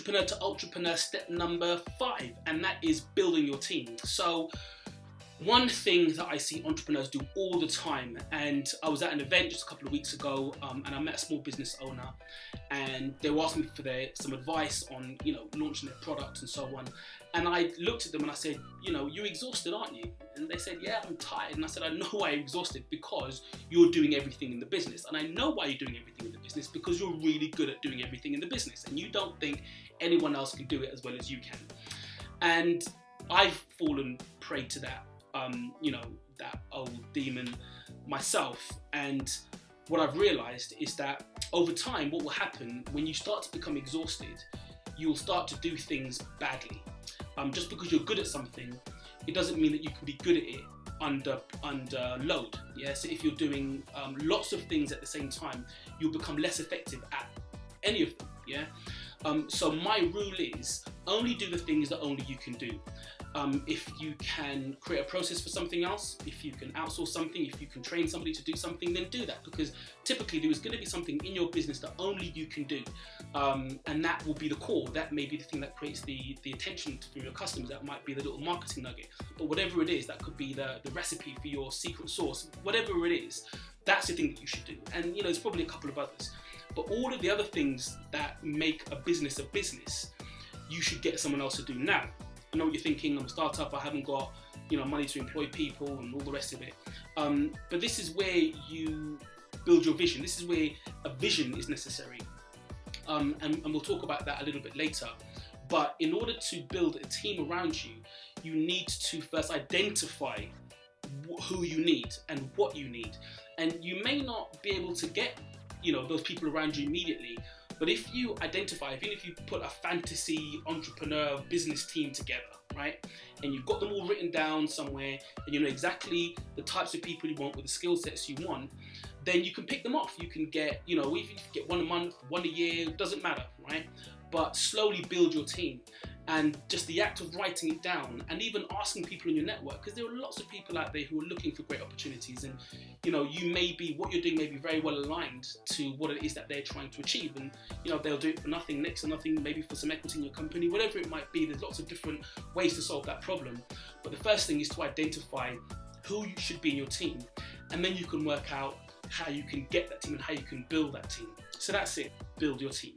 Entrepreneur to Ultrapreneur step number 5, and that is building your team. So one thing that I see entrepreneurs do all the time, and I was at an event just a couple of weeks ago, and I met a small business owner, and they were asking me for some advice on, launching their product and so on. And I looked at them and I said, you're exhausted, aren't you? And they said, yeah, I'm tired. And I said, I know why you're exhausted, because you're doing everything in the business. And I know why you're doing everything in the business, because you're really good at doing everything in the business, and you don't think anyone else can do it as well as you can. And I've fallen prey to that. That old demon myself. And what I've realized is that over time, what will happen when you start to become exhausted, you'll start to do things badly. Just because you're good at something, it doesn't mean that you can be good at it under load. Yeah. So if you're doing lots of things at the same time, you'll become less effective at any of them. Yeah. So my rule is only do the things that only you can do. If you can create a process for something else, if you can outsource something, if you can train somebody to do something, then do that, because typically there is going to be something in your business that only you can do, and that will be the core. That may be the thing that creates the attention from your customers. That might be the little marketing nugget, but whatever it is, that could be the recipe for your secret sauce. Whatever it is, that's the thing that you should do. And there's probably a couple of others, but all of the other things that make a business, you should get someone else to do. Now, I know what you're thinking, I'm a startup, I haven't got money to employ people and all the rest of it. But this is where you build your vision. This is where a vision is necessary. And we'll talk about that a little bit later. But in order to build a team around you, you need to first identify who you need and what you need. And you may not be able to get those people around you immediately. But if you identify, even if you put a fantasy entrepreneur business team together, right, and you've got them all written down somewhere, and you know exactly the types of people you want with the skill sets you want, then you can pick them off. You can get, even if you get one a month, one a year, doesn't matter, right? But slowly build your team. And just the act of writing it down, and even asking people in your network, because there are lots of people out there who are looking for great opportunities, and what you're doing may be very well aligned to what it is that they're trying to achieve, and they'll do it for nothing, next to nothing, maybe for some equity in your company, whatever it might be. There's lots of different ways to solve that problem, but the first thing is to identify who should be in your team, and then you can work out how you can get that team and how you can build that team. So that's it, build your team.